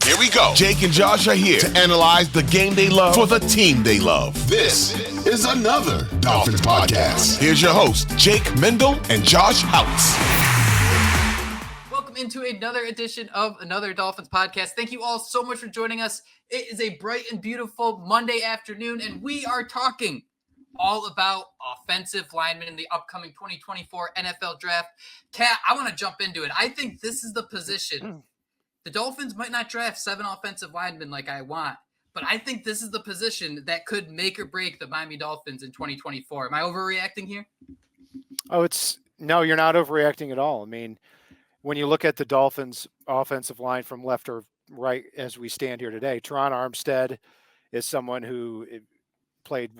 Here we go. Jake and Josh are here to analyze the game they love for the team they love. This is another Dolphins Podcast. Here's your host, Jake Mendel and Josh Houtz. Welcome into another edition of another Dolphins Podcast. Thank you all so much for joining us. It is a bright and beautiful Monday afternoon, and we are talking all about offensive linemen in the upcoming 2024 NFL Draft. Kat, I want to jump into it. I think this is the position. The Dolphins might not draft 7 offensive linemen like I want, but I think this is the position that could make or break the Miami Dolphins in 2024. Am I overreacting here? No, you're not overreacting at all. I mean, when you look at the Dolphins offensive line from left or right as we stand here today, Teron Armstead is someone who played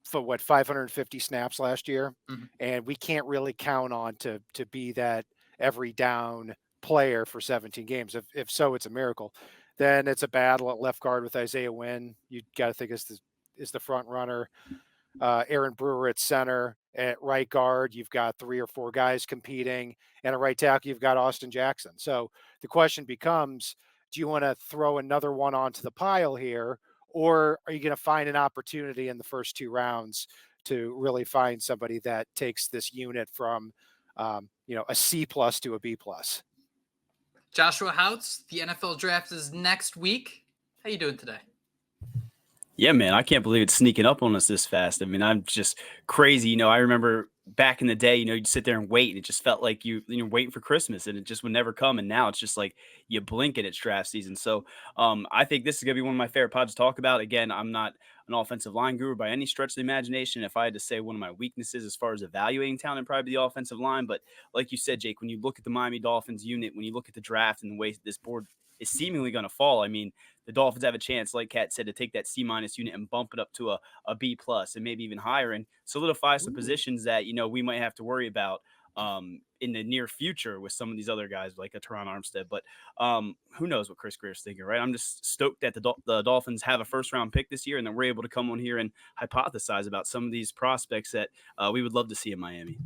for 550 snaps last year, and we can't really count on to be that every down player for 17 games. If so, it's a miracle. Then it's a battle at left guard with Isaiah Wynn. You got to think is the front runner. Aaron Brewer at center. At right guard, you've got 3 or 4 guys competing, and at right tackle, you've got Austin Jackson. So the question becomes, do you want to throw another one onto the pile here, or are you going to find an opportunity in the first 2 rounds to really find somebody that takes this unit from, a C+ to a B+? Joshua Houtz, the NFL Draft is next week. How you doing today? Yeah, man, I can't believe it's sneaking up on us this fast. I mean, I'm just crazy. I remember back in the day, you'd sit there and wait, and it just felt like you're waiting for Christmas, and it just would never come. And now it's just like you blink and it's draft season. So I think this is going to be one of my favorite pods to talk about. Again, I'm not an offensive line guru by any stretch of the imagination. If I had to say one of my weaknesses as far as evaluating talent, it'd probably be the offensive line. But like you said, Jake, when you look at the Miami Dolphins unit, when you look at the draft and the way this board is seemingly going to fall, I mean, the Dolphins have a chance, like Kat said, to take that C- unit and bump it up to a B+ and maybe even higher and solidify some positions that, we might have to worry about in the near future with some of these other guys like a Teron Armstead. But who knows what Chris Greer's thinking, right? I'm just stoked that the Dolphins have a first-round pick this year, and that we're able to come on here and hypothesize about some of these prospects that we would love to see in Miami.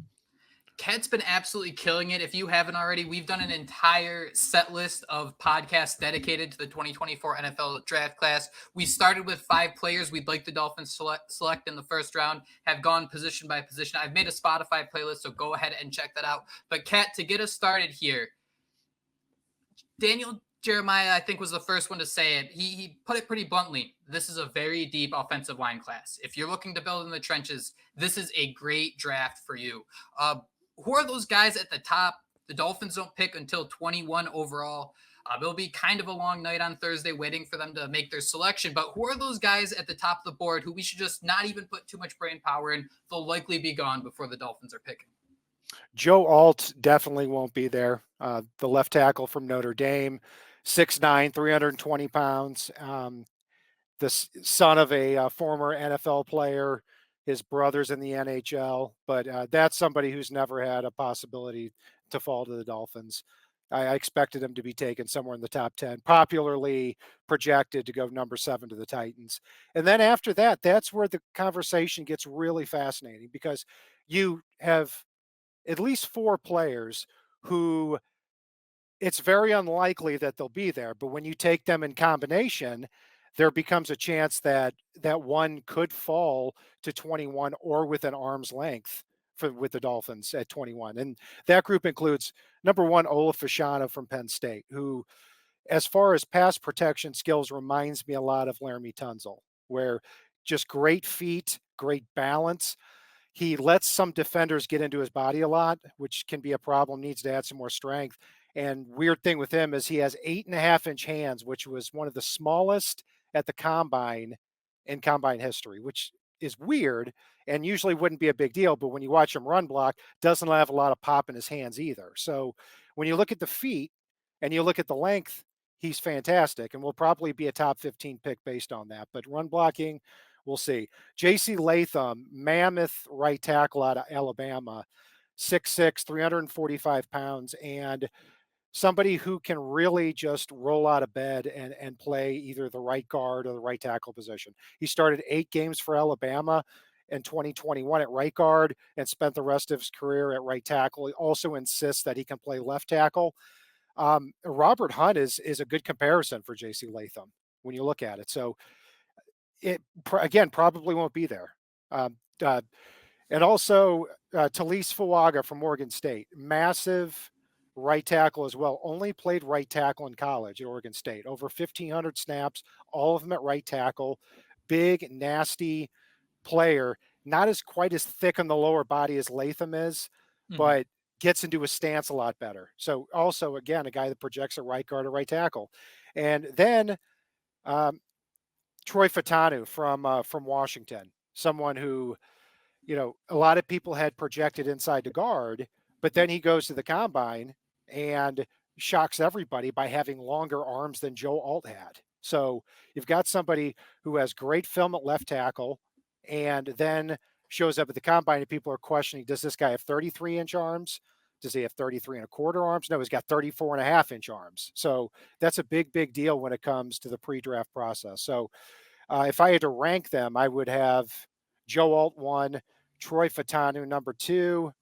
Kat's been absolutely killing it. If you haven't already, we've done an entire set list of podcasts dedicated to the 2024 NFL Draft class. We started with 5 players we'd like the Dolphins select in the first round, have gone position by position. I've made a Spotify playlist, so go ahead and check that out. But Kat, to get us started here, Daniel Jeremiah, I think, was the first one to say it. He put it pretty bluntly. This is a very deep offensive line class. If you're looking to build in the trenches, this is a great draft for you. Who are those guys at the top? The Dolphins don't pick until 21 overall. It'll be kind of a long night on Thursday waiting for them to make their selection. But who are those guys at the top of the board who we should just not even put too much brain power in? They'll likely be gone before the Dolphins are picking. Joe Alt definitely won't be there. The left tackle from Notre Dame, 6'9", 320 pounds. The son of a former NFL player. His brother's in the NHL, but that's somebody who's never had a possibility to fall to the Dolphins. I expected him to be taken somewhere in the top 10, popularly projected to go number 7 to the Titans. And then after that, that's where the conversation gets really fascinating, because you have at least 4 players who it's very unlikely that they'll be there. But when you take them in combination, there becomes a chance that one could fall to 21 or within arm's length with the Dolphins at 21. And that group includes, number 1, Olaf Fashanu from Penn State, who, as far as pass protection skills, reminds me a lot of Laramie Tunzel, where just great feet, great balance. He lets some defenders get into his body a lot, which can be a problem, needs to add some more strength. And weird thing with him is he has 8.5-inch hands, which was one of the smallest at the combine in combine history, which is weird and usually wouldn't be a big deal. But when you watch him run block, doesn't have a lot of pop in his hands either. So when you look at the feet and you look at the length, he's fantastic and will probably be a top 15 pick based on that. But run blocking, we'll see. J.C. Latham, mammoth right tackle out of Alabama, 6'6", 345 pounds, and somebody who can really just roll out of bed and play either the right guard or the right tackle position. He started 8 games for Alabama in 2021 at right guard and spent the rest of his career at right tackle. He also insists that he can play left tackle. Robert Hunt is a good comparison for J.C. Latham when you look at it. So it again probably won't be there. Um, uh, and also Talise Fuaga from Oregon State, massive right tackle as well. Only played right tackle in college at Oregon State. Over 1,500 snaps, all of them at right tackle. Big, nasty player. Not as quite as thick on the lower body as Latham is, but gets into a stance a lot better. So also, again, a guy that projects at right guard or right tackle. And then Troy Fatanu from Washington, someone who, a lot of people had projected inside the guard, but then he goes to the combine and shocks everybody by having longer arms than Joe Alt had. So you've got somebody who has great film at left tackle and then shows up at the combine and people are questioning, does this guy have 33-inch arms? Does he have 33 and a quarter arms? No, he's got 34.5-inch arms. So that's a big, big deal when it comes to the pre-draft process. So if I had to rank them, I would have Joe Alt 1, Troy Fatanu number 2,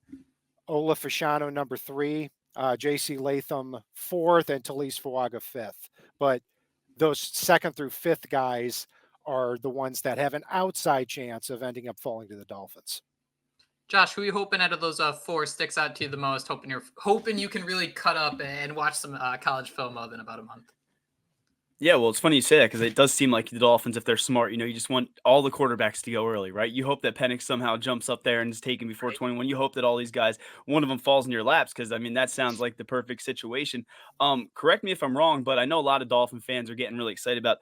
Ola Fashanu number 3, J.C. Latham 4th, and Talise Fuaga 5th. But those 2nd through 5th guys are the ones that have an outside chance of ending up falling to the Dolphins. Josh, who are you hoping out of those 4 sticks out to you the most? Hoping you can really cut up and watch some college film in about a month. Yeah, well, it's funny you say that because it does seem like the Dolphins, if they're smart, you just want all the quarterbacks to go early, right? You hope that Penix somehow jumps up there and is taken before 21. You hope that all these guys, one of them falls in your laps because, that sounds like the perfect situation. Correct me if I'm wrong, but I know a lot of Dolphin fans are getting really excited about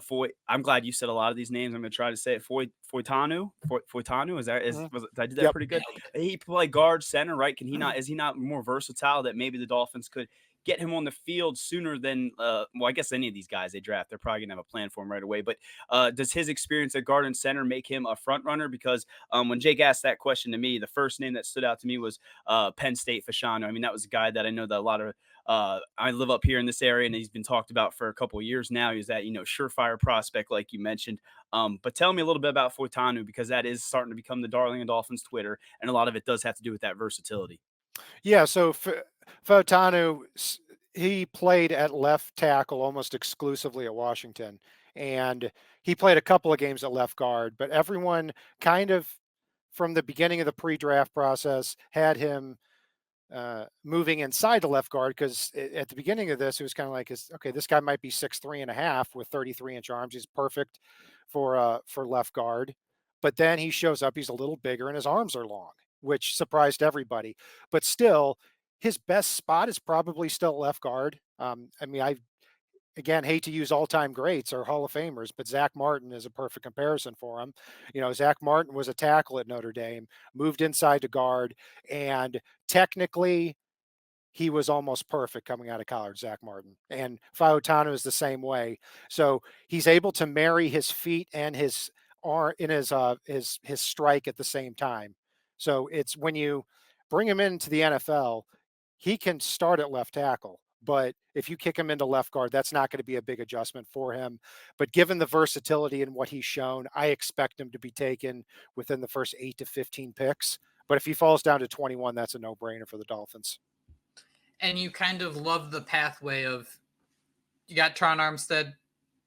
Foy. I'm glad you said a lot of these names. I'm going to try to say it. Foytanu? Did I do that pretty good? He play guard, center, right? Is he not more versatile that maybe the Dolphins could get him on the field sooner than, I guess any of these guys they draft, they're probably gonna have a plan for him right away. But does his experience at guard and center make him a front runner? Because when Jake asked that question to me, the first name that stood out to me was Penn State Fashanu. That was a guy that I know that a lot of I live up here in this area, and he's been talked about for a couple of years now. He's that surefire prospect, like you mentioned. But tell me a little bit about Foytanu, because that is starting to become the darling of Dolphins Twitter, and a lot of it does have to do with that versatility. Yeah, so Foytanu, he played at left tackle almost exclusively at Washington, and he played a couple of games at left guard, but everyone kind of from the beginning of the pre-draft process had him moving inside the left guard, because at the beginning of this, it was kind of like, okay, this guy might be 6'3.5" with 33-inch arms. He's perfect for left guard. But then he shows up, he's a little bigger, and his arms are long, which surprised everybody. But still, his best spot is probably still left guard. I again hate to use all-time greats or Hall of Famers, but Zach Martin is a perfect comparison for him. Zach Martin was a tackle at Notre Dame, moved inside to guard, and technically he was almost perfect coming out of college, Zach Martin. And Foytanu is the same way. So he's able to marry his feet and his arm in his strike at the same time. So it's when you bring him into the NFL, he can start at left tackle, but if you kick him into left guard, that's not going to be a big adjustment for him. But given the versatility and what he's shown, I expect him to be taken within the first 8 to 15 picks. But if he falls down to 21, that's a no-brainer for the Dolphins. And you kind of love the pathway of, you got Tron Armstead,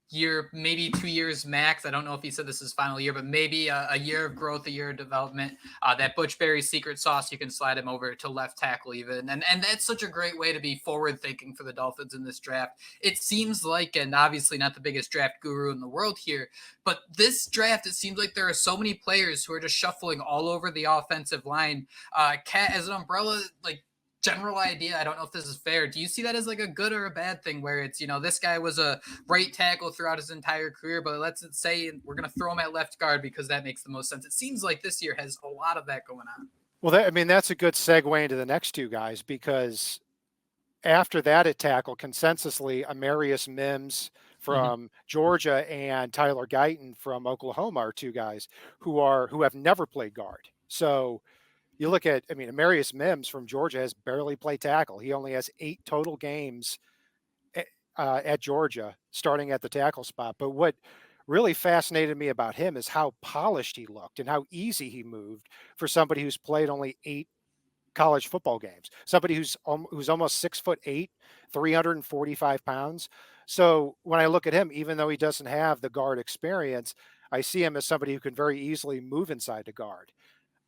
year, maybe 2 years max. I don't know if he said this is final year, but maybe a year of growth, a year of development. That Butch Berry secret sauce, you can slide him over to left tackle even. And that's such a great way to be forward thinking for the Dolphins in this draft. It seems like, and obviously not the biggest draft guru in the world here, but this draft, it seems like there are so many players who are just shuffling all over the offensive line. Cat as an umbrella, like, general idea, I don't know if this is fair. Do you see that as like a good or a bad thing, where it's, this guy was a right tackle throughout his entire career, but let's say we're going to throw him at left guard because that makes the most sense? It seems like this year has a lot of that going on. Well, that's a good segue into the next two guys, because after that at tackle, consensusly, Amarius Mims from Georgia and Tyler Guyton from Oklahoma are two guys who have never played guard. So you look at, Amarius Mims from Georgia has barely played tackle. He only has 8 total games at Georgia, starting at the tackle spot. But what really fascinated me about him is how polished he looked and how easy he moved for somebody who's played only 8 college football games. Somebody who's almost 6'8", 345 pounds. So when I look at him, even though he doesn't have the guard experience, I see him as somebody who can very easily move inside the guard.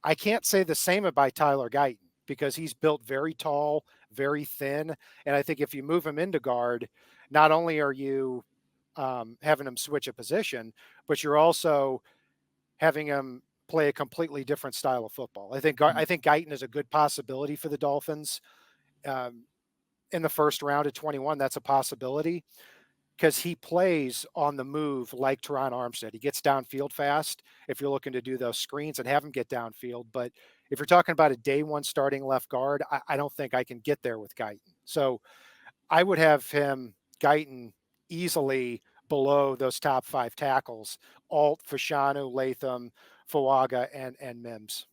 I can't say the same about Tyler Guyton because he's built very tall, very thin. And I think if you move him into guard, not only are you having him switch a position, but you're also having him play a completely different style of football. I think Guyton is a good possibility for the Dolphins in the first round at 21. That's a possibility because he plays on the move like Teron Armstead. He gets downfield fast if you're looking to do those screens and have him get downfield. But if you're talking about a day one starting left guard, I don't think I can get there with Guyton. So I would have Guyton easily below those top 5 tackles: Alt, Fashanu, Latham, Fuaga, and Mims.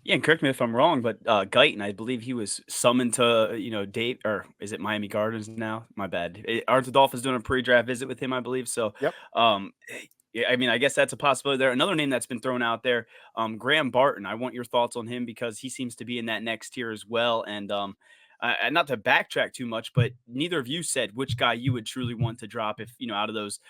Yeah, and correct me if I'm wrong, but Guyton, I believe he was summoned to, Dave, or is it Miami Gardens now? My bad. Aren't the Dolphins doing a pre-draft visit with him, I believe? So, Yep. Yeah, I mean, I guess that's a possibility there. Another name that's been thrown out there, Graham Barton. I want your thoughts on him because he seems to be in that next tier as well. And not to backtrack too much, but neither of you said which guy you would truly want to drop if, out of those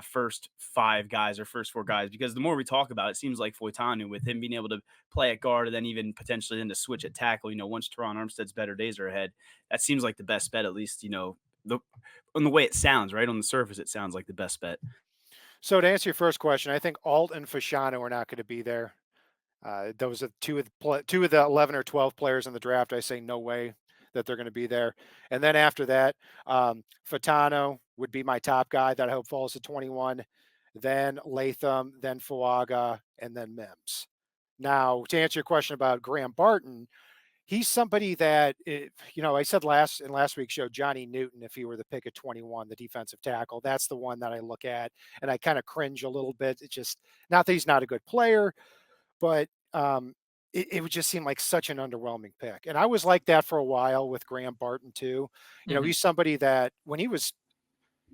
first 5 guys or first 4 guys, because the more we talk about it, it seems like Foytanu, with him being able to play at guard and then even potentially then to switch at tackle, once Teron Armstead's better days are ahead, that seems like the best bet, at least, on the way it sounds, right? On the surface, it sounds like the best bet. So to answer your first question, I think Alt and Fashanu are not going to be there. Those are two of the 11 or 12 players in the draft. I say no way that they're going to be there. And then after that, Fatano would be my top guy that I hope falls to 21. Then Latham, then Fuaga, and then Mims. Now, to answer your question about Graham Barton, he's somebody that, I said in last week's show, Johnny Newton, if he were the pick at 21, the defensive tackle, that's the one that I look at and I kind of cringe a little bit. It's just not that he's not a good player, but it would just seem like such an underwhelming pick. And I was like that for a while with Graham Barton too. He's somebody that when he was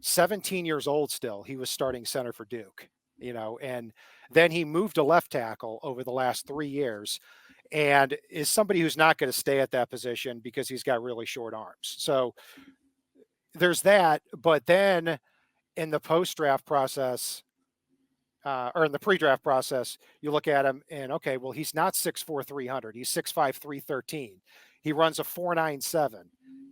17 years old still, he was starting center for Duke, and then he moved to left tackle over the last 3 years and is somebody who's not going to stay at that position because he's got really short arms. So there's that. But then in the post-draft process, or in the pre-draft process, you look at him and, okay, well, he's not 6'4", 300. He's 6'5", 313. He runs a 4.97.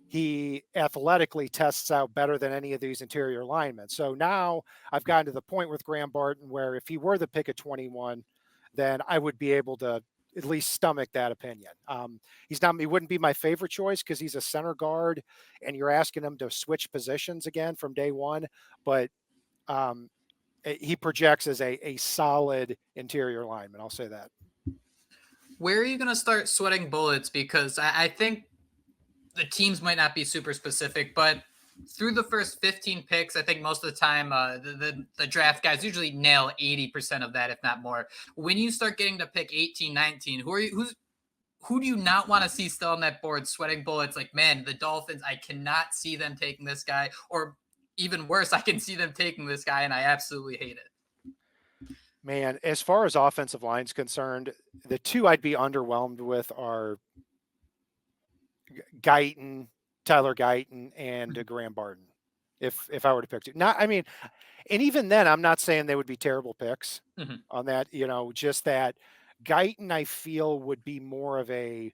He athletically tests out better than any of these interior linemen. So now I've gotten to the point with Graham Barton where if he were the pick at 21, then I would be able to at least stomach that opinion. He wouldn't be my favorite choice because he's a center guard and you're asking him to switch positions again from day one. But he projects as a solid interior lineman. I'll say that. Where are you going to start sweating bullets? Because I think the teams might not be super specific, but through the first 15 picks, I think most of the time the draft guys usually nail 80% of that, if not more. When you start getting to pick 18, 19, who do you not want to see still on that board sweating bullets? Like, man, the Dolphins, I cannot see them taking this guy, or even worse, I can see them taking this guy, and I absolutely hate it. Man, as far as offensive line's concerned, the two I'd be underwhelmed with are Tyler Guyton, and Graham Barton. If I were to pick two, and even then, I'm not saying they would be terrible picks on that. Just that Guyton, I feel, would be more of a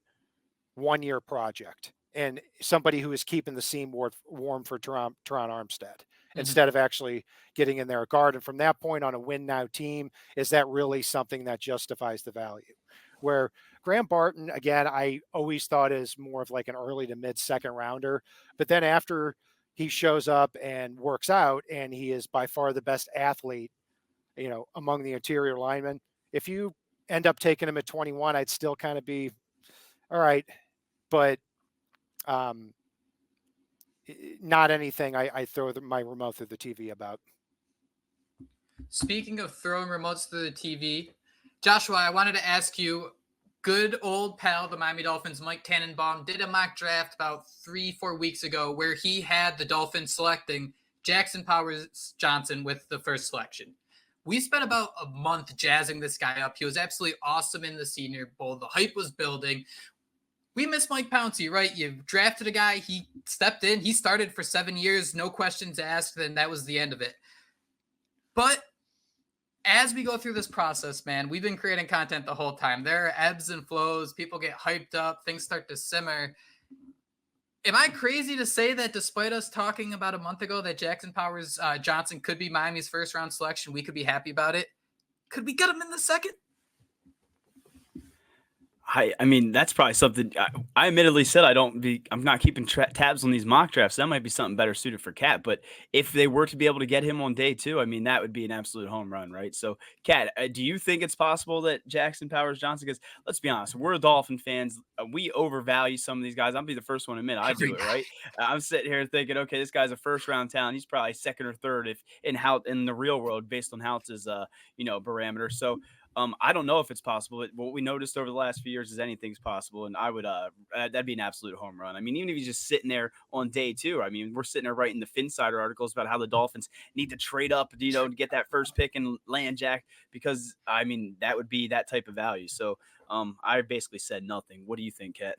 1-year project and somebody who is keeping the seam warm for Teron Armstead instead of actually getting in there at guard. And from that point on, a win now team, is that really something that justifies the value? Where Graham Barton, again, I always thought is more of like an early to mid second rounder, but then after he shows up and works out and he is by far the best athlete, among the interior linemen, if you end up taking him at 21, I'd still kind of be all right, but not anything I throw my remote through the TV about. Speaking of throwing remotes through the TV, Joshua, I wanted to ask you, good old pal, the Miami Dolphins, Mike Tannenbaum, did a mock draft about 3-4 weeks ago where he had the Dolphins selecting Jackson Powers Johnson with the first selection. We spent about a month jazzing this guy up. He was absolutely awesome in the Senior Bowl. The hype was building. We miss Mike Pouncey, right? You drafted a guy. He stepped in. He started for 7 years. No questions asked. And that was the end of it. But as we go through this process, man, we've been creating content the whole time. There are ebbs and flows. People get hyped up. Things start to simmer. Am I crazy to say that despite us talking about a month ago that Jackson Powers Johnson could be Miami's first round selection, we could be happy about it? Could we get him in the second? I mean, that's probably something I admittedly said I'm not keeping tabs on these mock drafts. That might be something better suited for Cat. But if they were to be able to get him on day 2, I mean, that would be an absolute home run, right? So, Cat, do you think it's possible that Jackson Powers Johnson, because let's be honest, we're Dolphin fans. We overvalue some of these guys. I'll be the first one to admit I do it, right? I'm sitting here thinking, okay, this guy's a first round talent. He's probably second or third if in the real world based on Houtz's parameter. So I don't know if it's possible, but what we noticed over the last few years is anything's possible. And I would, that'd be an absolute home run. I mean, even if he's just sitting there on day 2, I mean, we're sitting there writing the Finsider articles about how the Dolphins need to trade up, to get that first pick and land Jack, because I mean, that would be that type of value. So I basically said nothing. What do you think, Kat?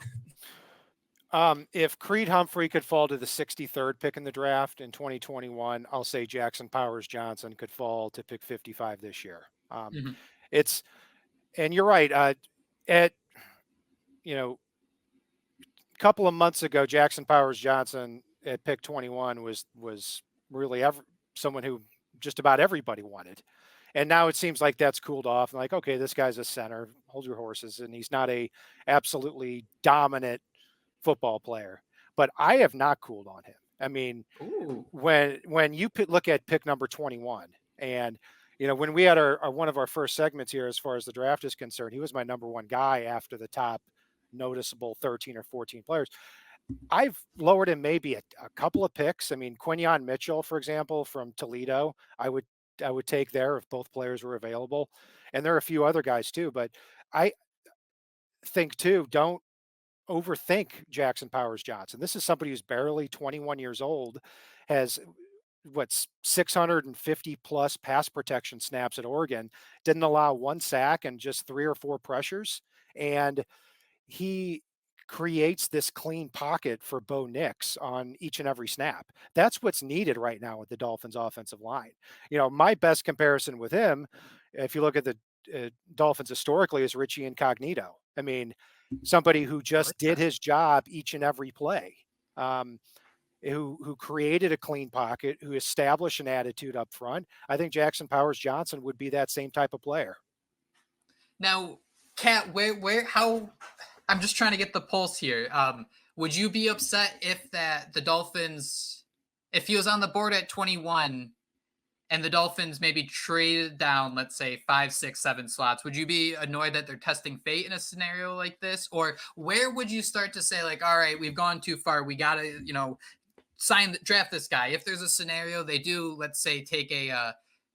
If Creed Humphrey could fall to the 63rd pick in the draft in 2021, I'll say Jackson Powers Johnson could fall to pick 55 this year. And you're right. A couple of months ago, Jackson Powers Johnson at pick 21 was really someone who just about everybody wanted. And now it seems like that's cooled off. And like, okay, this guy's a center, hold your horses. And he's not a absolutely dominant football player, but I have not cooled on him. I mean, when you look at pick number 21 and, when we had our one of our first segments here, as far as the draft is concerned, he was my number 1 guy after the top noticeable 13 or 14 players. I've lowered him maybe a couple of picks. I mean, Quinyon Mitchell, for example, from Toledo, I would take there if both players were available. And there are a few other guys too, but I think too, don't overthink Jackson Powers Johnson. This is somebody who's barely 21 years old, has 650 plus pass protection snaps at Oregon, didn't allow 1 sack and just 3 or 4 pressures. And he creates this clean pocket for Bo Nix on each and every snap. That's what's needed right now with the Dolphins offensive line. My best comparison with him, if you look at the Dolphins historically, is Richie Incognito. I mean, somebody who just did his job each and every play. Who created a clean pocket, who established an attitude up front. I think Jackson Powers Johnson would be that same type of player. Now, Kat, how? I'm just trying to get the pulse here. Would you be upset if the Dolphins, if he was on the board at 21 and the Dolphins maybe traded down, let's say 5, 6, 7 slots? Would you be annoyed that they're testing fate in a scenario like this? Or where would you start to say, like, all right, we've gone too far. We got to, draft this guy? If there's a scenario they do, let's say, take a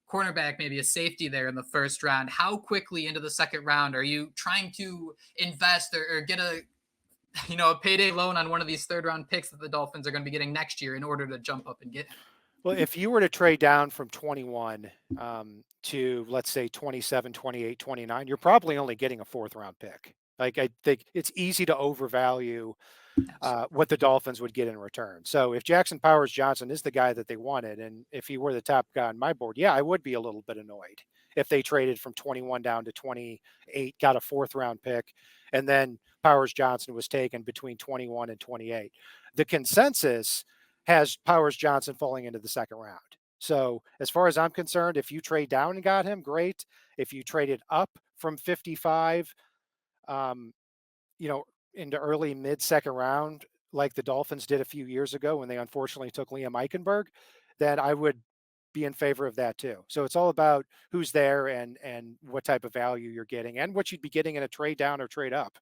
cornerback, maybe a safety there in the first round, how quickly into the second round are you trying to invest or get a payday loan on one of these third round picks that the Dolphins are going to be getting next year in order to jump up and get him? Well, if you were to trade down from 21 to, let's say, 27, 28, 29, you're probably only getting a 4th round pick. Like, I think it's easy to overvalue what the Dolphins would get in return. So if Jackson Powers Johnson is the guy that they wanted, and if he were the top guy on my board, yeah, I would be a little bit annoyed if they traded from 21 down to 28, got a 4th round pick, and then Powers Johnson was taken between 21 and 28. The consensus has Powers Johnson falling into the second round. So as far as I'm concerned, if you trade down and got him, great. If you traded up from 55, into early mid-second round, like the Dolphins did a few years ago when they unfortunately took Liam Eichenberg, then I would be in favor of that too. So it's all about who's there and what type of value you're getting and what you'd be getting in a trade down or trade up.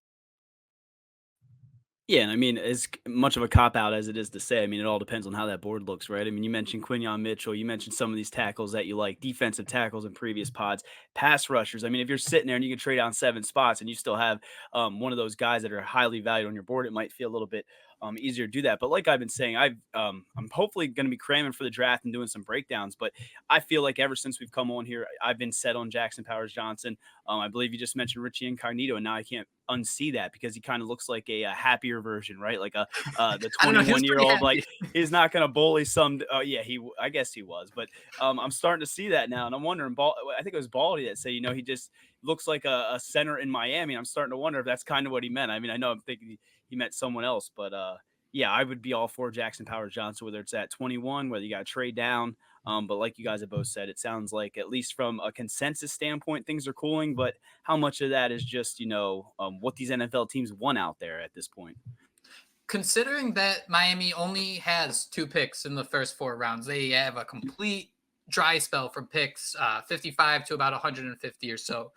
Yeah, and I mean, as much of a cop-out as it is to say, I mean, it all depends on how that board looks, right? I mean, you mentioned Quinyon Mitchell, you mentioned some of these tackles that you like, defensive tackles in previous pods, pass rushers. I mean, if you're sitting there and you can trade down 7 spots and you still have one of those guys that are highly valued on your board, it might feel a little bit easier to do that. But like I've been saying, I'm hopefully going to be cramming for the draft and doing some breakdowns. But I feel like ever since we've come on here, I've been set on Jackson Powers Johnson. I believe you just mentioned Richie Incognito, and now I can't unsee that because he kind of looks like a happier version, right? Like the 21-year-old, like he's not going to bully some. I guess he was, but I'm starting to see that now, and I'm wondering. I think it was Baldy that said, he just looks like a center in Miami. I'm starting to wonder if that's kind of what he meant. I mean, I know I'm thinking he meant someone else, but yeah, I would be all for Jackson Powers Johnson, whether it's at 21, whether you got to trade down. But like you guys have both said, it sounds like at least from a consensus standpoint, things are cooling. But how much of that is just, what these NFL teams want out there at this point? Considering that Miami only has 2 picks in the first 4 rounds, they have a complete dry spell from picks 55 to about 150 or so.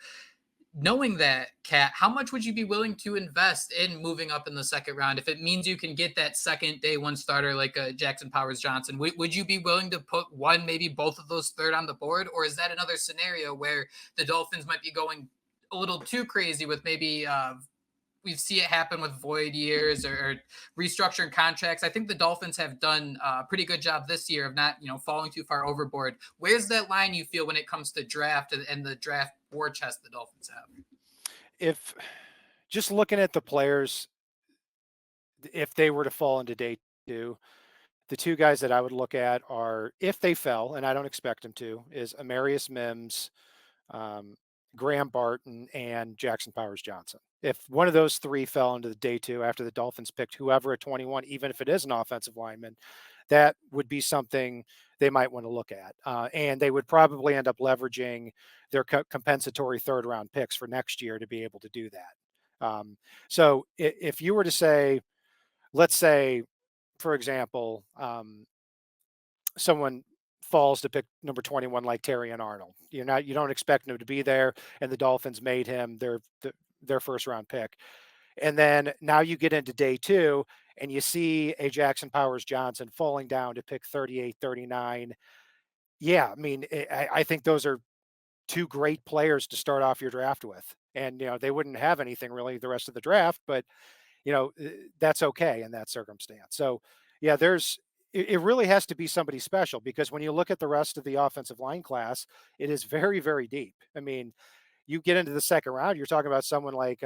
Knowing that, Kat, how much would you be willing to invest in moving up in the second round if it means you can get that second day one starter like Jackson Powers Johnson? Would you be willing to put one, maybe both of those third on the board? Or is that another scenario where the Dolphins might be going a little too crazy with maybe we see it happen with void years or restructuring contracts? I think the Dolphins have done a pretty good job this year of not, falling too far overboard. Where's that line you feel when it comes to draft and the draft war chest the Dolphins have? If just looking at the players, if they were to fall into day 2, the 2 guys that I would look at are, if they fell, and I don't expect them to, is Amarius Mims, Graham Barton, and Jackson Powers Johnson. If one of those 3 fell into the day 2 after the Dolphins picked whoever at 21, even if it is an offensive lineman, that would be something they might want to look at. And they would probably end up leveraging their compensatory third-round picks for next year to be able to do that. So if you were to say, let's say, for example, someone falls to pick number 21 like Terry and Arnold, you don't expect him to be there, and the Dolphins made him their first round pick. And then now you get into day 2 and you see a Jackson Powers Johnson falling down to pick 38, 39. Yeah, I mean, I think those are 2 great players to start off your draft with. And, they wouldn't have anything really the rest of the draft, but, that's okay in that circumstance. So, yeah, it really has to be somebody special, because when you look at the rest of the offensive line class, it is very, very deep. I mean, you get into the second round, you're talking about someone like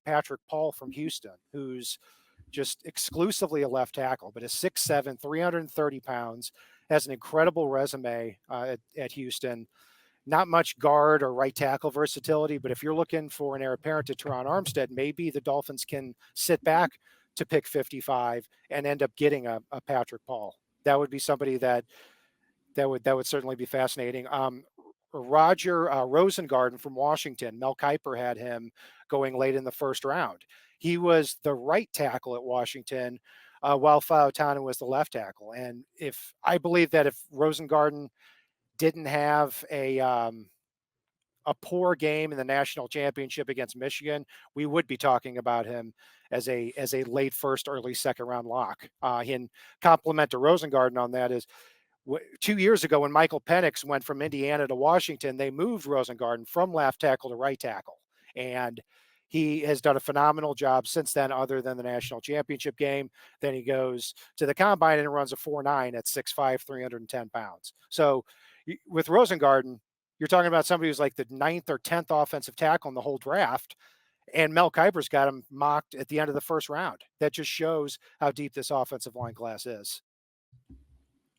Patrick Paul from Houston, who's just exclusively a left tackle, but is 6'7", 330 pounds, has an incredible resume at Houston. Not much guard or right tackle versatility, but if you're looking for an heir apparent to Teron Armstead, maybe the Dolphins can sit back to pick 55 and end up getting a Patrick Paul. That would be somebody that would certainly be fascinating. Roger Rosengarten from Washington, Mel Kiper had him going late in the first round. He was the right tackle at Washington, while Fautanu was the left tackle. And I believe that if Rosengarten didn't have a poor game in the national championship against Michigan, we would be talking about him as a late first, early second round lock. And compliment to Rosengarten on that is, 2 years ago when Michael Penix went from Indiana to Washington, they moved Rosengarten from left tackle to right tackle. And he has done a phenomenal job since then, other than the national championship game. Then he goes to the combine and runs a 4.9 at 6'5", 310 pounds. So with Rosengarten, you're talking about somebody who's like the 9th or 10th offensive tackle in the whole draft. And Mel Kiper's got him mocked at the end of the first round. That just shows how deep this offensive line class is.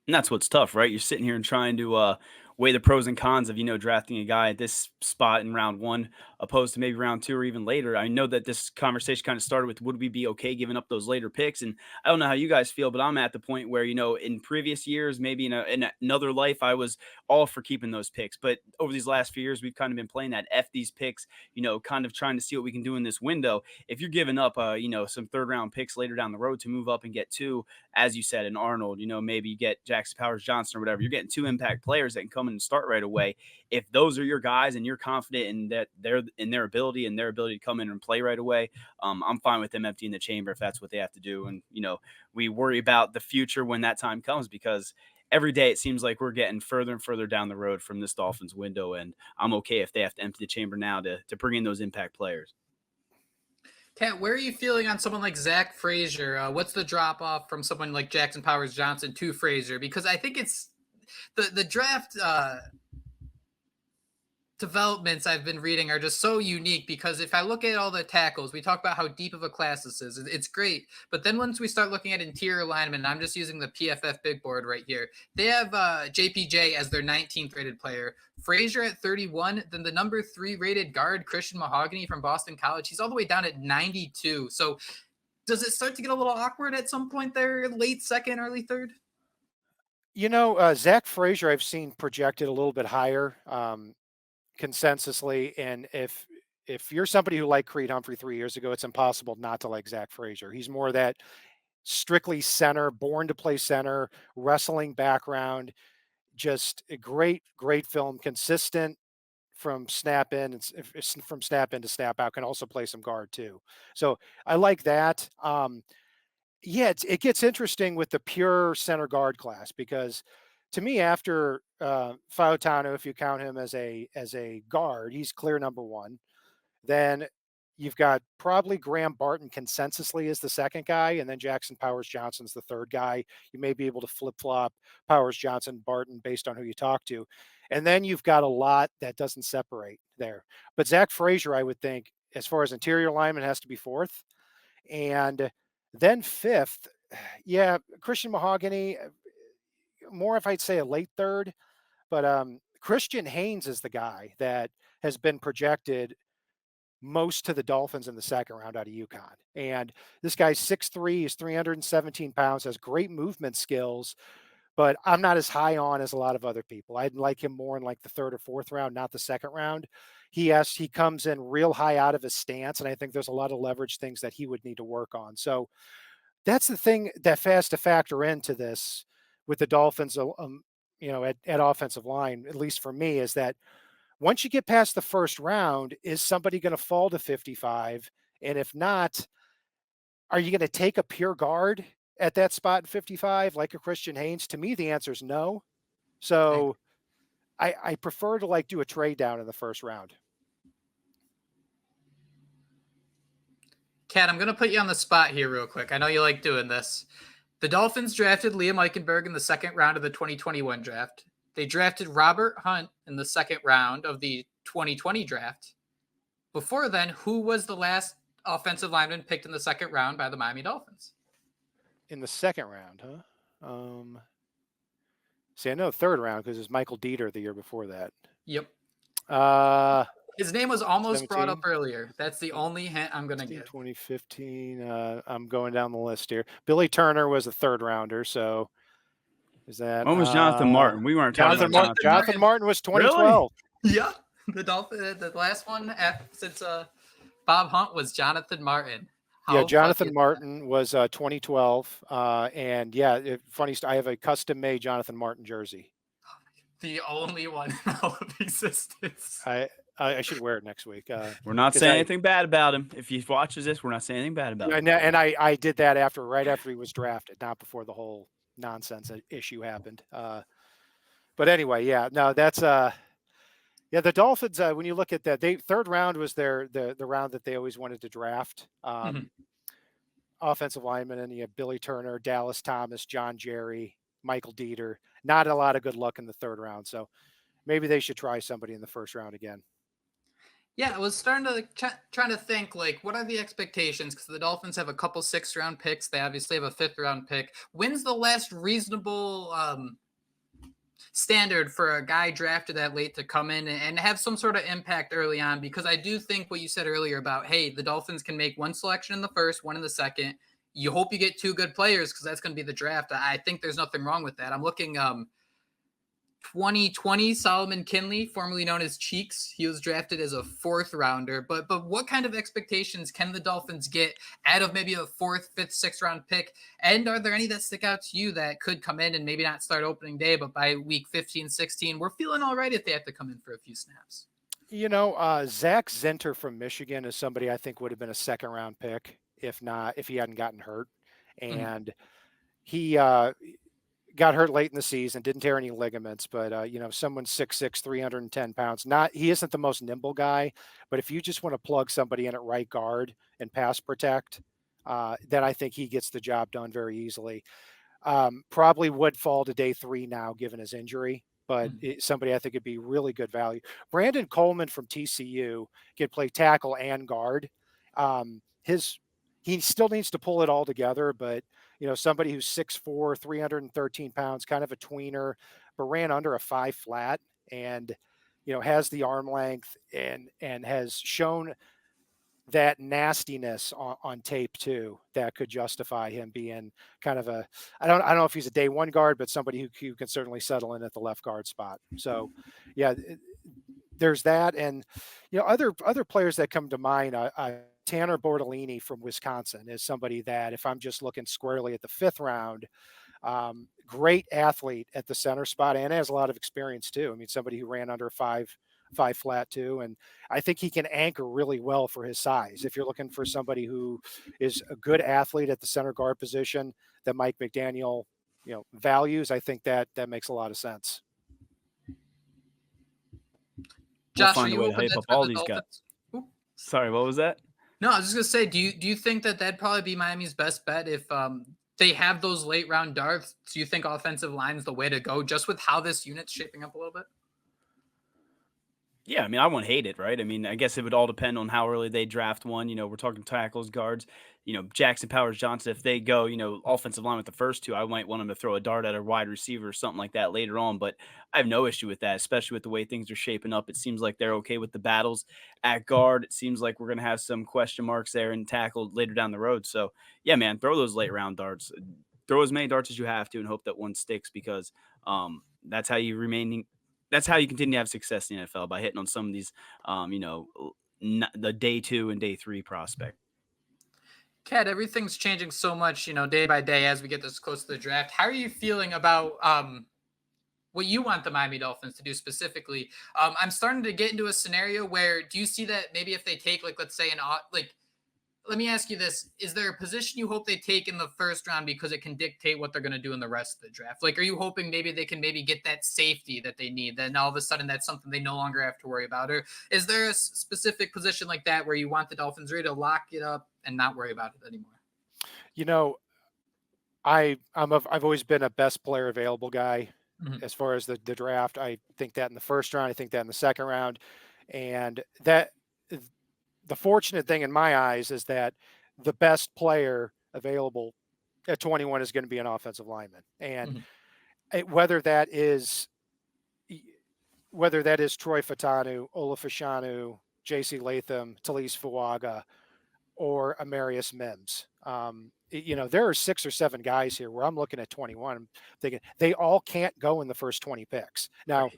And that's what's tough, right? You're sitting here and trying to weigh the pros and cons of, drafting a guy at this spot in round 1, opposed to maybe round 2 or even later. I know that this conversation kind of started with, would we be okay giving up those later picks? And I don't know how you guys feel, but I'm at the point where, in previous years, maybe in another life, I was all for keeping those picks. But over these last few years, we've kind of been playing that F these picks, kind of trying to see what we can do in this window. If you're giving up, some third round picks later down the road to move up and get 2, as you said, in Arnold, maybe you get Jackson Powers Johnson or whatever, you're getting 2 impact players that can come in and start right away. If those are your guys and you're confident in that their ability to come in and play right away, I'm fine with them emptying the chamber if that's what they have to do. And we worry about the future when that time comes, because every day it seems like we're getting further and further down the road from this Dolphins window, and I'm okay if they have to empty the chamber now to bring in those impact players. Kat, where are you feeling on someone like Zach Frazier? What's the drop off from someone like Jackson Powers Johnson to Frazier? Because I think it's the draft developments I've been reading are just so unique, because if I look at all the tackles, we talk about how deep of a class this is. It's great. But then once we start looking at interior linemen, and I'm just using the PFF big board right here, they have JPJ as their 19th rated player, Frazier at 31, then the number 3 rated guard, Christian Mahogany from Boston College, he's all the way down at 92. So does it start to get a little awkward at some point there, late second, early third? Zach Frazier, I've seen projected a little bit higher. Consensusly, and if you're somebody who liked Creed Humphrey 3 years ago, it's impossible not to like Zach Frazier. He's more that strictly center, born to play center, wrestling background, just a great film, consistent from snap in and from snap in to snap out, can also play some guard too. So I like that. Yeah, it gets interesting with the pure center guard class, because to me, after Fautano, if you count him as a guard, he's clear number 1. Then you've got probably Graham Barton consensusly as the second guy, and then Jackson Powers Johnson's the third guy. You may be able to flip-flop Powers Johnson, Barton based on who you talk to. And then you've got a lot that doesn't separate there. But Zach Frazier, I would think, as far as interior lineman, has to be 4th. And then 5th, yeah, Christian Mahogany, more if I'd say a late 3rd, but Christian Haynes is the guy that has been projected most to the Dolphins in the 2nd round out of UConn. And this guy's 6'3", he's 317 pounds, has great movement skills, but I'm not as high on as a lot of other people. I'd like him more in like the 3rd or 4th round, not the 2nd round. He comes in real high out of his stance, and I think there's a lot of leverage things that he would need to work on. So that's the thing that has to factor into this with the Dolphins, at offensive line, at least for me, is that once you get past the 1st round, is somebody going to fall to 55? And if not, are you going to take a pure guard at that spot in 55, like a Christian Haynes? To me, the answer is no. So I prefer to do a trade down in the 1st round. Kat, I'm going to put you on the spot here real quick. I know you like doing this. The Dolphins drafted Liam Eichenberg in the 2nd round of the 2021 draft. They drafted Robert Hunt in the 2nd round of the 2020 draft. Before then, who was the last offensive lineman picked in the 2nd round by the Miami Dolphins? In the 2nd round, huh? See, I know 3rd round because it was Michael Dieter the year before that. Yep. His name was almost 17? Brought up earlier. That's the only hint I'm going to give. 2015. I'm going down the list here. Billy Turner was a 3rd rounder. So is that? When was Jonathan Martin? We weren't talking about Jonathan Martin was 2012. Really? Yeah. The last one since Bob Hunt was Jonathan Martin. Jonathan Martin was 2012. And yeah, funny story. I have a custom made Jonathan Martin jersey. The only one in all of existence. I should wear it next week. We're not saying anything bad about him. If he watches this, we're not saying anything bad about him. And I did that right after he was drafted, not before the whole nonsense issue happened. But anyway, yeah, no, that's the Dolphins. When you look at that, 3rd round was the round that they always wanted to draft. Offensive linemen, and you have Billy Turner, Dallas Thomas, John Jerry, Michael Dieter. Not a lot of good luck in the 3rd round. So maybe they should try somebody in the 1st round again. Yeah, I was starting to trying to think, what are the expectations? Because the Dolphins have a couple 6th round picks. They obviously have a 5th round pick. When's the last reasonable standard for a guy drafted that late to come in and have some sort of impact early on? Because I do think what you said earlier about, hey, the Dolphins can make one selection in the 1st, one in the 2nd. You hope you get 2 good players because that's going to be the draft. I think there's nothing wrong with that. I'm looking 2020, Solomon Kinley, formerly known as Cheeks. He was drafted as a 4th rounder. But what kind of expectations can the Dolphins get out of maybe a 4th, 5th, 6th round pick? And are there any that stick out to you that could come in and maybe not start opening day, but by week 15, 16, we're feeling all right if they have to come in for a few snaps? Zach Zinter from Michigan is somebody I think would have been a 2nd round pick if he hadn't gotten hurt. And he got hurt late in the season, didn't tear any ligaments, but someone 6'6", 310 pounds. He isn't the most nimble guy, but if you just want to plug somebody in at right guard and pass protect, then I think he gets the job done very easily. Probably would fall to day 3 now, given his injury, but somebody I think would be really good value. Brandon Coleman from TCU can play tackle and guard. He still needs to pull it all together, but somebody who's 6'4", 313 pounds, kind of a tweener, but ran under a 5 flat and, has the arm length and has shown that nastiness on tape too, that could justify him being kind of I don't know if he's a day 1 guard, but somebody who can certainly settle in at the left guard spot. So yeah, there's that. And, other players that come to mind, Tanner Bortolini from Wisconsin is somebody that if I'm just looking squarely at the 5th round, great athlete at the center spot and has a lot of experience too. I mean, somebody who ran under 5 flat too. And I think he can anchor really well for his size. If you're looking for somebody who is a good athlete at the center guard position that Mike McDaniel, values, I think that makes a lot of sense. Josh, we'll find a way to hype up all these guys. Sorry, what was that? No, I was just gonna say, do you think that'd probably be Miami's best bet if they have those late round darts? Do you think offensive line is the way to go, just with how this unit's shaping up a little bit? Yeah, I mean, I wouldn't hate it, right? I mean, I guess it would all depend on how early they draft one. We're talking tackles, guards, Jackson Powers Johnson. If they go, offensive line with the first 2, I might want them to throw a dart at a wide receiver or something like that later on. But I have no issue with that, especially with the way things are shaping up. It seems like they're okay with the battles at guard. It seems like we're going to have some question marks there and tackle later down the road. So, yeah, man, throw those late round darts. Throw as many darts as you have to and hope that one sticks because that's how you continue to have success in the NFL, by hitting on some of these, the day 2 and day 3 prospect. Kat, everything's changing so much, day by day as we get this close to the draft. How are you feeling about what you want the Miami Dolphins to do specifically? I'm starting to get into a scenario where, do you see that maybe if they take, let's say let me ask you this. Is there a position you hope they take in the first round because it can dictate what they're going to do in the rest of the draft? Are you hoping maybe they can get that safety that they need? Then all of a sudden that's something they no longer have to worry about. Or is there a specific position like that where you want the Dolphins ready to lock it up and not worry about it anymore? I've always been a best player available guy as far as the draft. I think that in the first round, I think that in the second round. And that the fortunate thing in my eyes is that the best player available at 21 is going to be an offensive lineman. And whether that is Troy Fautanu, Ola Fashanu, J.C. Latham, Talise Fuaga, or Amarius Mims. There are 6 or 7 guys here where I'm looking at 21. I'm thinking they all can't go in the first 20 picks. Now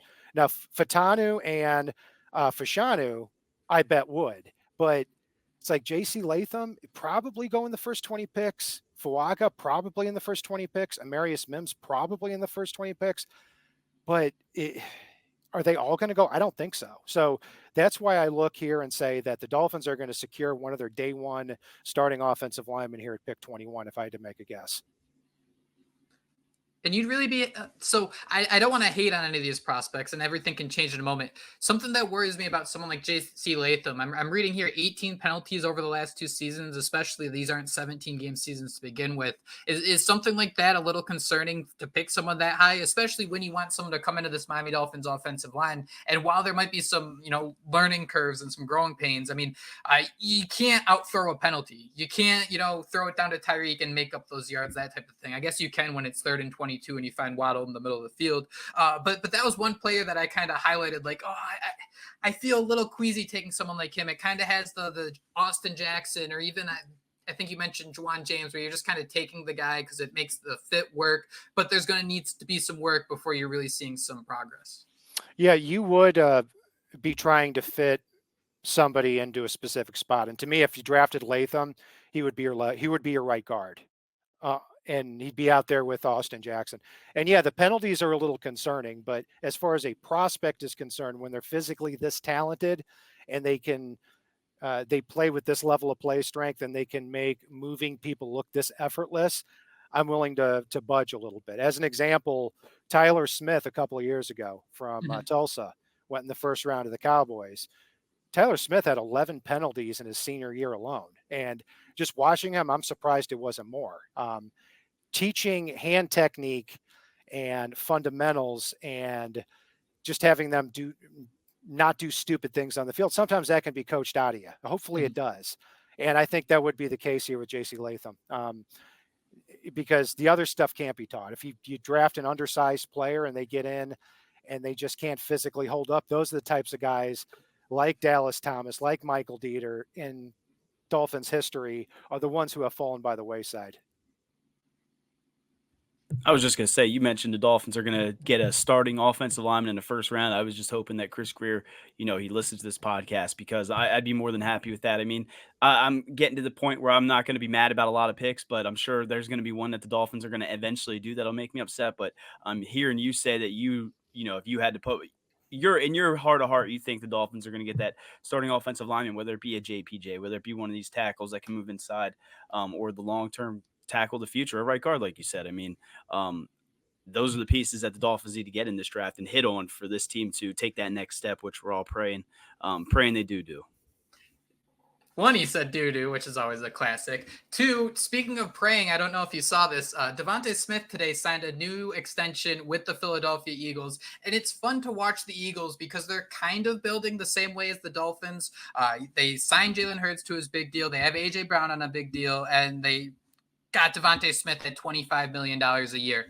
Fautanu and Fashanu, I bet would. But it's like J.C. Latham probably go in the first 20 picks. Fuaga probably in the first 20 picks. Amarius Mims probably in the first 20 picks. But are they all going to go? I don't think so. So that's why I look here and say that the Dolphins are going to secure one of their day 1 starting offensive linemen here at pick 21, if I had to make a guess. And you'd really be so I don't want to hate on any of these prospects, and everything can change in a moment. Something that worries me about someone like J.C. Latham, I'm reading here 18 penalties over the last 2 seasons, especially these aren't 17 game seasons to begin with. Is something like that a little concerning to pick someone that high, especially when you want someone to come into this Miami Dolphins offensive line? And while there might be some, learning curves and some growing pains, I mean, you can't outthrow a penalty. You can't, throw it down to Tyreek and make up those yards, that type of thing. I guess you can when it's 3rd and 22 and you find Waddle in the middle of the field. But that was one player that I kind of highlighted, I feel a little queasy taking someone like him. It kind of has the Austin Jackson, or even I think you mentioned Juwan James, where you're just kind of taking the guy because it makes the fit work, but there's going to need to be some work before you're really seeing some progress. Yeah, you would be trying to fit somebody into a specific spot. And to me, if you drafted Latham, he would be your right guard. And he'd be out there with Austin Jackson. And yeah, the penalties are a little concerning, but as far as a prospect is concerned, when they're physically this talented and they can, they play with this level of play strength and they can make moving people look this effortless, I'm willing to budge a little bit. As an example, Tyler Smith a couple of years ago from Tulsa went in the first round of the Cowboys. Tyler Smith had 11 penalties in his senior year alone. And just watching him, I'm surprised it wasn't more. Teaching hand technique and fundamentals and just having them not do stupid things on the field. Sometimes that can be coached out of you. Hopefully it does. And I think that would be the case here with JC Latham. Because the other stuff can't be taught. If you draft an undersized player and they get in and they just can't physically hold up, those are the types of guys like Dallas Thomas, like Michael Dieter in Dolphins history are the ones who have fallen by the wayside. I was just going to say, you mentioned the Dolphins are going to get a starting offensive lineman in the first round. I was just hoping that Chris Greer, he listens to this podcast, because I'd be more than happy with that. I mean, I'm getting to the point where I'm not going to be mad about a lot of picks, but I'm sure there's going to be one that the Dolphins are going to eventually do that'll make me upset. But I'm hearing you say that if you had to put in your heart of heart, you think the Dolphins are going to get that starting offensive lineman, whether it be a JPJ, whether it be one of these tackles that can move inside, or the long-term tackle the future, a right guard, like you said. I mean, those are the pieces that the Dolphins need to get in this draft and hit on for this team to take that next step, which we're all praying they do. One, he said doo-doo, which is always a classic. Two, speaking of praying, I don't know if you saw this. Devontae Smith today signed a new extension with the Philadelphia Eagles, and it's fun to watch the Eagles because they're kind of building the same way as the Dolphins. They signed Jalen Hurts to his big deal. They have A.J. Brown on a big deal, and they got Devontae Smith at $25 million a year.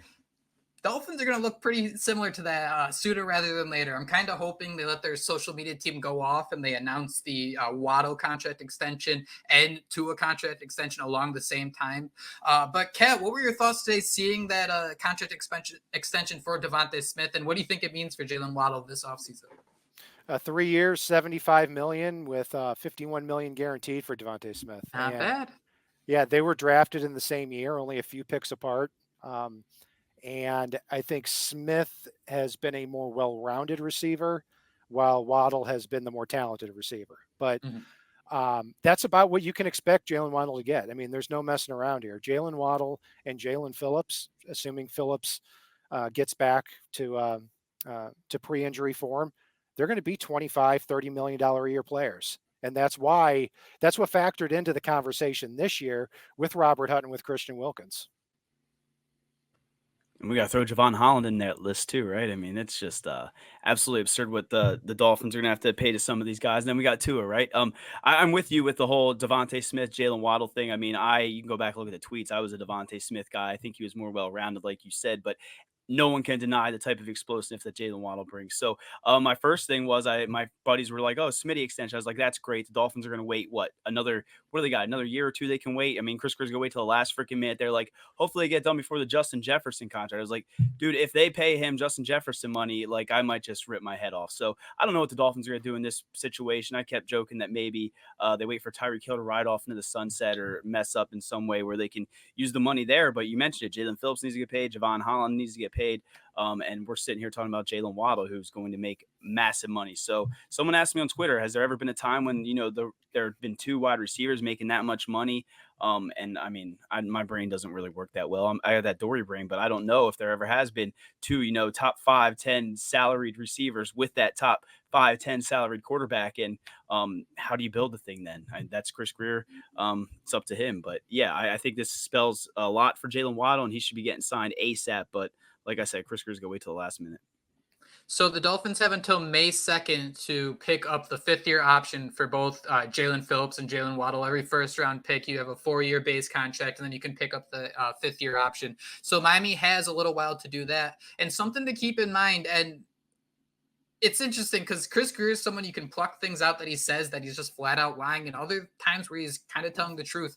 Dolphins are going to look pretty similar to that sooner rather than later. I'm kind of hoping they let their social media team go off and they announce the Waddle contract extension and Tua contract extension along the same time. But Kat, what were your thoughts today seeing that contract extension for Devontae Smith, and what do you think it means for Jalen Waddle this offseason? 3 years, $75 million with $51 million guaranteed for Devontae Smith. Not bad. Yeah, they were drafted in the same year, only a few picks apart. And I think Smith has been a more well-rounded receiver, while Waddle has been the more talented receiver. But that's about what you can expect Jalen Waddle to get. I mean, there's no messing around here. Jalen Waddle and Jalen Phillips, assuming Phillips gets back to pre-injury form, they're going to be $25, $30 million a year players. And that's what factored into the conversation this year with Robert Hutton, with Christian Wilkins. And we got to throw Javon Holland in that list too, right? I mean, it's just absolutely absurd what the Dolphins are going to have to pay to some of these guys. And then we got Tua, right? I'm with you with the whole Devontae Smith, Jalen Waddle thing. I mean, you can go back and look at the tweets. I was a Devontae Smith guy. I think he was more well-rounded, like you said, but no one can deny the type of explosiveness that Jalen Waddle brings. So my first thing was my buddies were like, oh, Smitty extension. I was like, that's great. The Dolphins are going to wait, what do they got? Another year or two they can wait? I mean, Chris Greer's going to wait till the last freaking minute. They're like, hopefully they get done before the Justin Jefferson contract. I was like, dude, if they pay him Justin Jefferson money, like I might just rip my head off. So I don't know what the Dolphins are going to do in this situation. I kept joking that maybe they wait for Tyreek Hill to ride off into the sunset or mess up in some way where they can use the money there. But you mentioned it. Jalen Phillips needs to get paid. Javon Holland needs to get paid. And we're sitting here talking about Jalen Waddle, who's going to make massive money. So someone asked me on Twitter, has there ever been a time when, there have been two wide receivers making that much money? And I mean, my brain doesn't really work that well. I have that Dory brain, but I don't know if there ever has been two, top 5, 10 salaried receivers with that top 5, 10 salaried quarterback. And how do you build the thing then? That's Chris Greer. It's up to him. But yeah, I think this spells a lot for Jalen Waddle, and he should be getting signed ASAP. But like I said, Chris Greer's going to wait till the last minute. So the Dolphins have until May 2nd to pick up the 5th-year option for both Jalen Phillips and Jalen Waddle. Every first-round pick, you have a 4-year base contract, and then you can pick up the 5th-year option. So Miami has a little while to do that. And something to keep in mind, and it's interesting because Chris Greer is someone you can pluck things out that he says that he's just flat out lying, and other times where he's kind of telling the truth.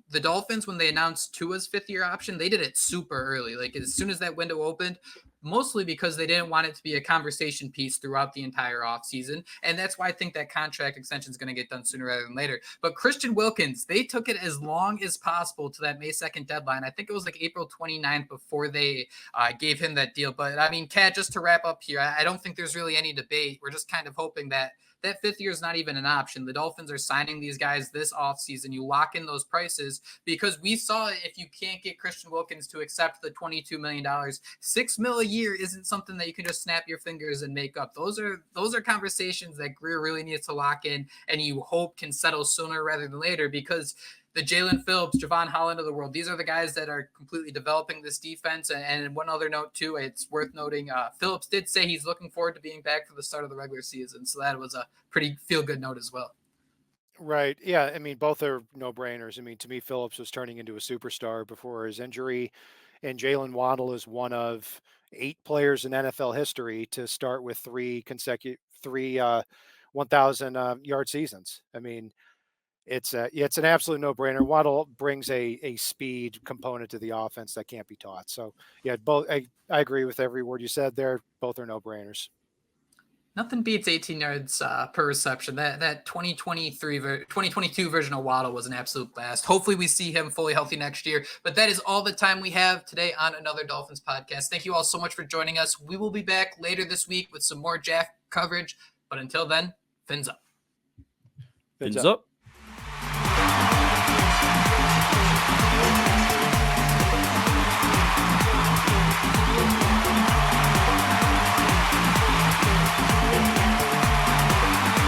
The Dolphins, when they announced Tua's 5th-year option, they did it super early. Like as soon as that window opened, mostly because they didn't want it to be a conversation piece throughout the entire offseason. And that's why I think that contract extension is going to get done sooner rather than later. But Christian Wilkins, they took it as long as possible to that May 2nd deadline. I think it was like April 29th before they gave him that deal. But I mean, Kat, just to wrap up here, I don't think there's really any debate. We're just kind of hoping that that 5th year is not even an option. The Dolphins are signing these guys this offseason. You lock in those prices because we saw if you can't get Christian Wilkins to accept the $22 million, $6 million a year isn't something that you can just snap your fingers and make up. Those are conversations that Greer really needs to lock in, and you hope can settle sooner rather than later, because the Jalen Phillips, Javon Holland of the world, these are the guys that are completely developing this defense. And one other note, too, it's worth noting, Phillips did say he's looking forward to being back for the start of the regular season. So that was a pretty feel-good note as well. Right. Yeah. I mean, both are no-brainers. I mean, to me, Phillips was turning into a superstar before his injury, and Jalen Waddle is one of 8 players in NFL history to start with 3 consecutive 1,000 yard seasons. I mean, it's an absolute no-brainer. Waddle brings a speed component to the offense that can't be taught. So yeah, both I agree with every word you said there. Both are no-brainers. Nothing beats 18 yards per reception. That 2022 version of Waddle was an absolute blast. Hopefully we see him fully healthy next year. But that is all the time we have today on another Dolphins podcast. Thank you all so much for joining us. We will be back later this week with some more Jack coverage. But until then, fins up. Fins up.